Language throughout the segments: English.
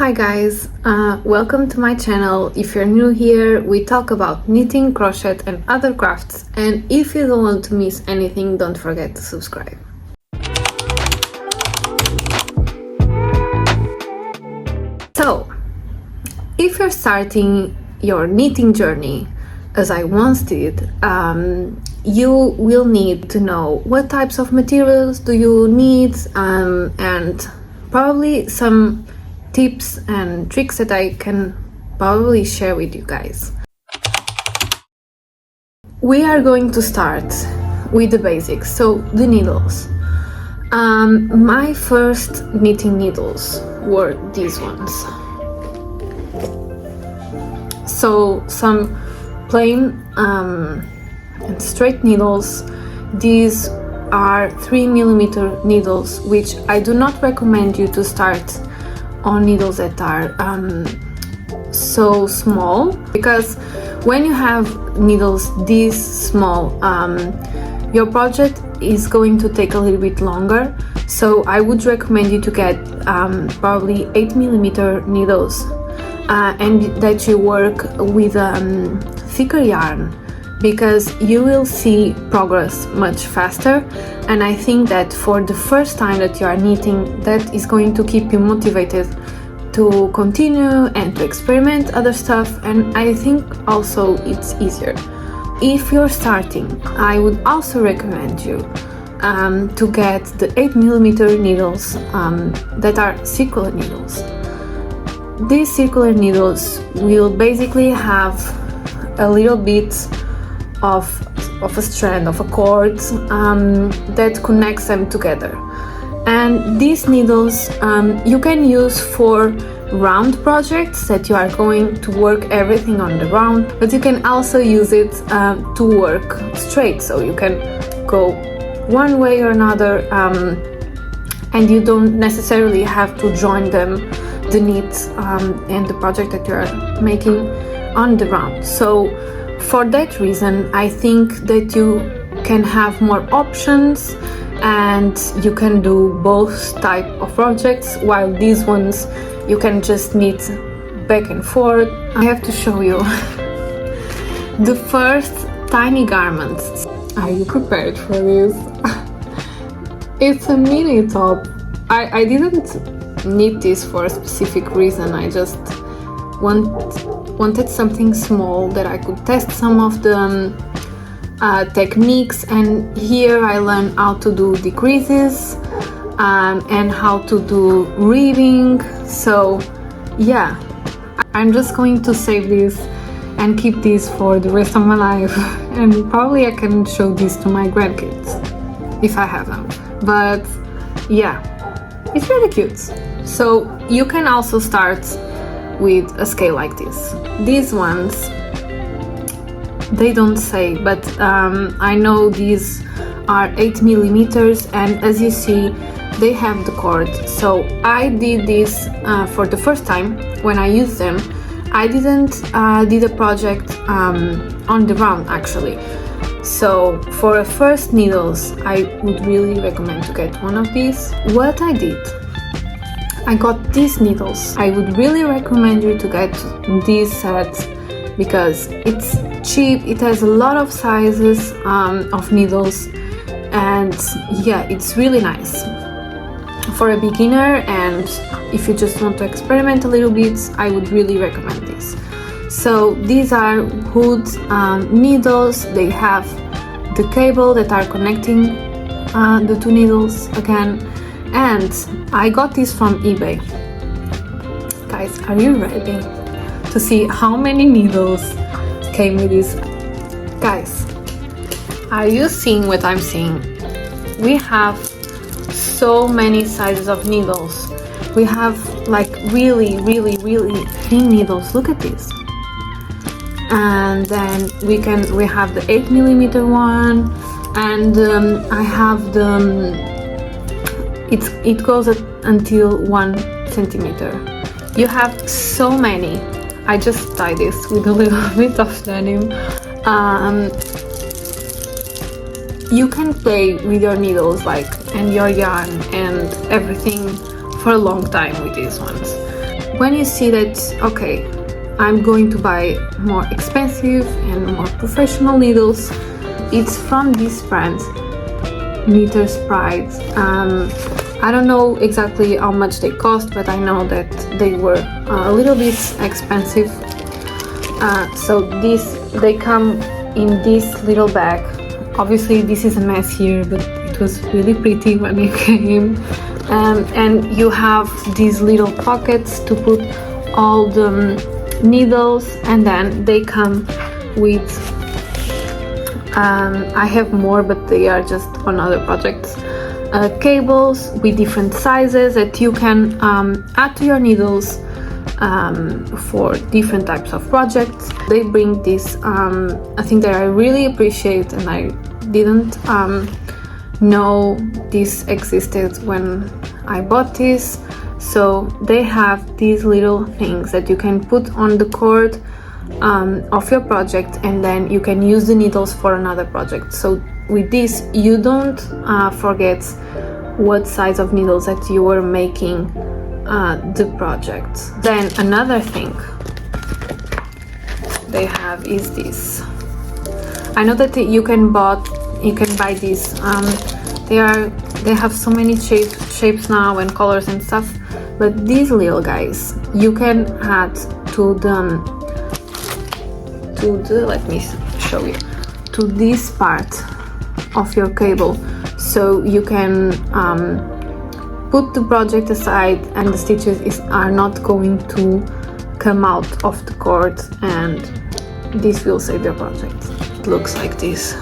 Hi guys, welcome to my channel. If you're new here, we talk about knitting, crochet and other crafts, and if you don't want to miss anything, don't forget to subscribe. So, if you're starting your knitting journey, as I once did, you will need to know what types of materials do you need, and probably some tips and tricks that I can probably share with you guys. We are going to start with the basics, so the needles. My first knitting needles were these ones. So some plain and straight needles. These are 3mm needles, which I do not recommend you to start on needles that are so small, because when you have needles this small, your project is going to take a little bit longer. So I would recommend you to get probably 8mm needles, and that you work with thicker yarn, because you will see progress much faster. And I think that for the first time that you are knitting, that is going to keep you motivated to continue and to experiment other stuff, and I think also it's easier. If you're starting, I would also recommend you to get the 8mm needles that are circular needles. These circular needles will basically have a little bit of a strand, of a cord that connects them together. And these needles you can use for round projects that you are going to work everything on the round, but you can also use it to work straight, so you can go one way or another, and you don't necessarily have to join them, the knit and the project that you are making on the round. So for that reason, I think that you can have more options and you can do both type of projects, while these ones you can just knit back and forth. I have to show you the first tiny garments. Are you prepared for this? It's a mini top. I didn't knit this for a specific reason. I just wanted something small that I could test some of the techniques, and here I learned how to do decreases and how to do reeving. So yeah, I'm just going to save this and keep this for the rest of my life, and probably I can show this to my grandkids if I have them. But yeah, it's really cute. So you can also start with a scale like this. These ones, they don't say, but I know these are 8mm, and as you see, they have the cord. So I did this for the first time. When I used them, I didn't did a project on the round actually. So for a first needles, I would really recommend to get one of these. What I did, I got these needles. I would really recommend you to get these sets because it's cheap, it has a lot of sizes of needles, and yeah, it's really nice for a beginner. And if you just want to experiment a little bit, I would really recommend this. So these are hood needles. They have the cable that are connecting the two needles again, and I got this from eBay. Guys, are you ready to see how many needles came with this? Guys, are you seeing what I'm seeing? We have so many sizes of needles. We have like really thin needles. Look at this. And then we have the 8mm one, and I have the it goes until 1 centimeter. You have so many. I just tie this with a little bit of denim. You can play with your needles and your yarn and everything for a long time with these ones. when you see that, okay, I'm going to buy more expensive and more professional needles, it's from this brand, Knitter's Pride. I don't know exactly how much they cost, but I know that they were a little bit expensive. So they come in this little bag. Obviously this is a mess here, but it was really pretty when it came. And you have these little pockets to put all the needles, and then they come with I have more, but they are just on other projects, cables with different sizes that you can add to your needles for different types of projects. They bring this a thing that I really appreciate, and I didn't know this existed when I bought this. So they have these little things that you can put on the cord of your project, and then you can use the needles for another project. So with this you don't forget what size of needles that you were making the project. Then another thing they have is this. I know that you can buy these. They have so many shapes now and colors and stuff, but these little guys you can add to the let me show you, to this part of your cable, so you can put the project aside and the stitches are not going to come out of the cord, and this will save your project. It looks like this.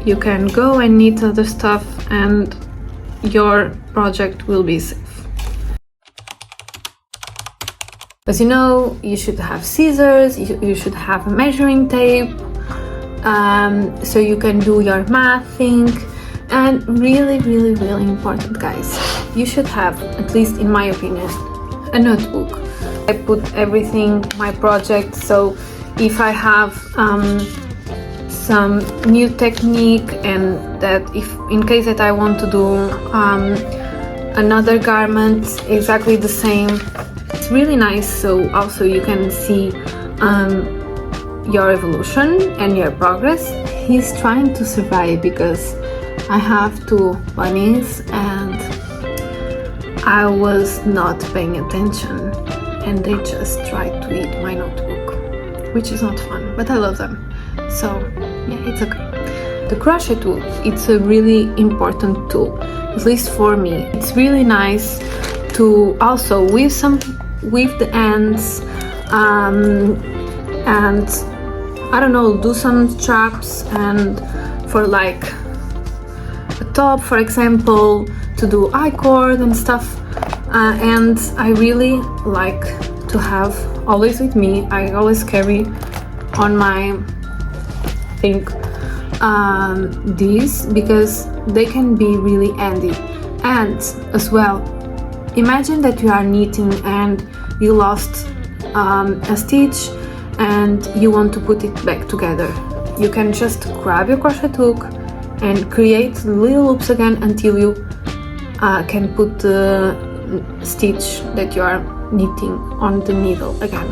You can go and knit other stuff and your project will be safe. As you know, you should have scissors, you should have a measuring tape, so you can do your math thing. And really, really, really important, guys, you should have, at least in my opinion, a notebook. I put everything, my project, so if I have some new technique, and that if in case that I want to do another garment exactly the same, it's really nice. So also you can see your evolution and your progress. He's trying to survive because I have 2 bunnies and I was not paying attention and they just tried to eat my notebook, which is not fun, but I love them, so yeah, it's okay. The crochet tool, it's a really important tool, at least for me. It's really nice to also weave the ends and I don't know, do some straps, and for like a top, for example, to do I-cord and stuff. And I really like to have always with me, I always carry on my thing these, because they can be really handy. And as well, imagine that you are knitting and you lost a stitch and you want to put it back together. You can just grab your crochet hook and create little loops again until you can put the stitch that you are knitting on the needle again.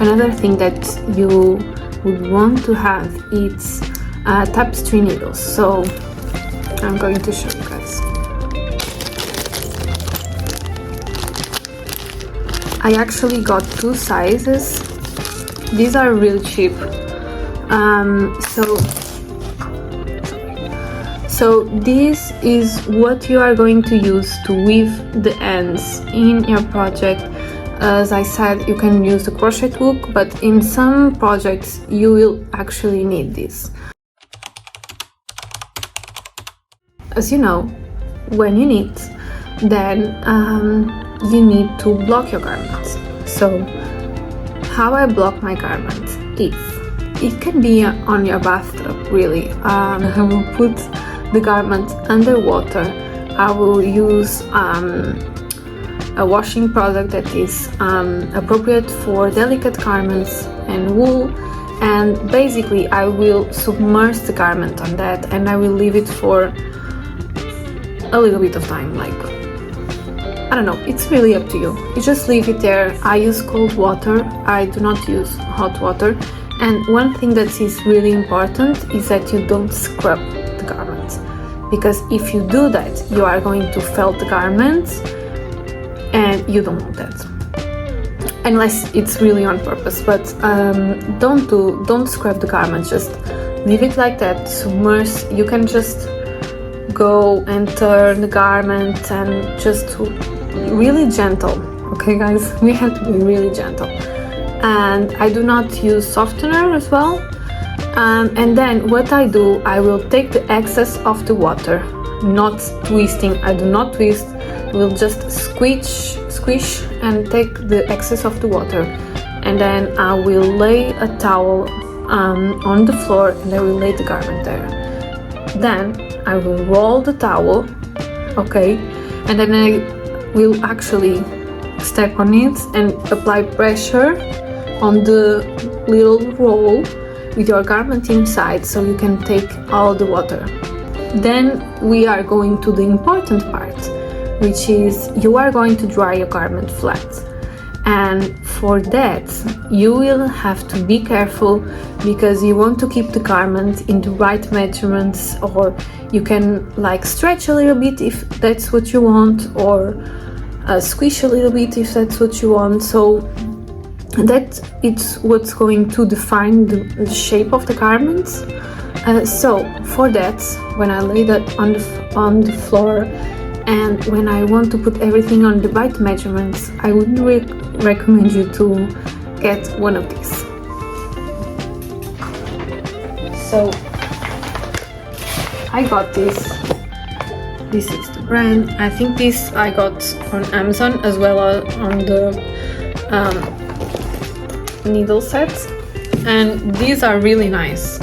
Another thing that you would want to have is tapestry needles. So I'm going to show you guys. I actually got 2 sizes. These are really cheap. So this is what you are going to use to weave the ends in your project. As I said, you can use the crochet hook, but in some projects you will actually need this. As you know, when you knit, then you need to block your garment. So how I block my garment is, it can be on your bathtub, really. I will put the garment underwater. I will use a washing product that is appropriate for delicate garments and wool, and basically I will submerge the garment on that and I will leave it for a little bit of time, like don't know, it's really up to you. You just leave it there. I use cold water, I do not use hot water. And one thing that is really important is that you don't scrub the garment, because if you do that, you are going to felt the garment, and you don't want that, unless it's really on purpose. But don't scrub the garment, just leave it like that, submerge. You can just go and turn the garment and just really gentle. Okay guys, we have to be really gentle. And I do not use softener as well. And then what I do, I will take the excess of the water, not twisting. I do not twist. I will just squish and take the excess of the water, and then I will lay a towel on the floor, and I will lay the garment there. Then I will roll the towel, okay, and then I will actually step on it and apply pressure on the little roll with your garment inside, so you can take all the water. Then we are going to the important part, which is you are going to dry your garment flat. And for that you will have to be careful, because you want to keep the garment in the right measurements, or you can like stretch a little bit if that's what you want, or squish a little bit if that's what you want. So that it's what's going to define the shape of the garments. So for that, when I lay that on the floor, and when I want to put everything on the right measurements, I would recommend you to get one of these. So I got this. This is the brand. I think this I got on Amazon as well as on the needle sets, and these are really nice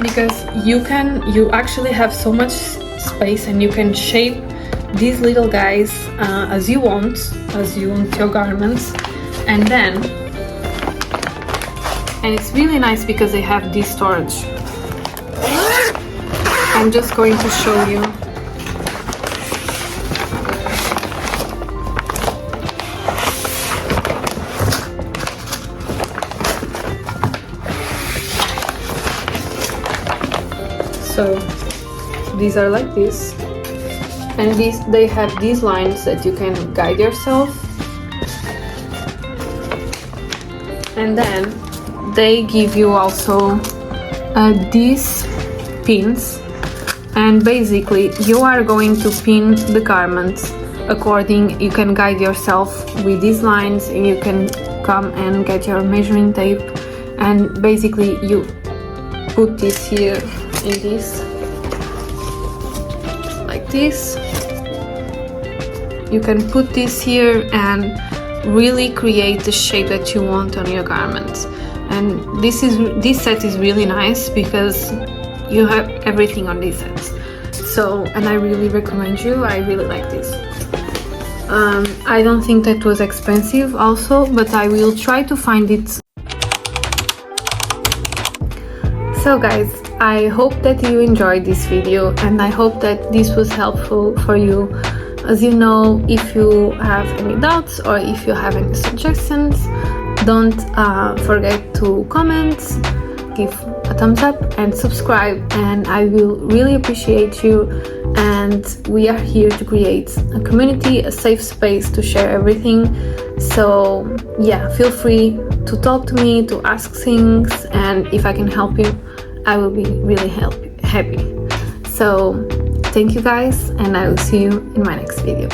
because you actually have so much space, and you can shape these little guys as you want your garments. And it's really nice because they have this storage. I'm just going to show you. So these are like this, and they have these lines that you can guide yourself, and then they give you also these pins, and basically you are going to pin the garment according. You can guide yourself with these lines, and you can come and get your measuring tape, and basically you put this here in this, like this. You can put this here and really create the shape that you want on your garment. And this set is really nice because you have everything on this set. So, and I really recommend you. I really like this. I don't think that was expensive also, but I will try to find it. So guys, I hope that you enjoyed this video, and I hope that this was helpful for you. As you know, if you have any doubts or if you have any suggestions, don't forget to comment, give a thumbs up and subscribe, and I will really appreciate you. And we are here to create a community, a safe space to share everything. So yeah, feel free to talk to me, to ask things, and if I can help you, I will be really happy. So thank you guys, and I will see you in my next video.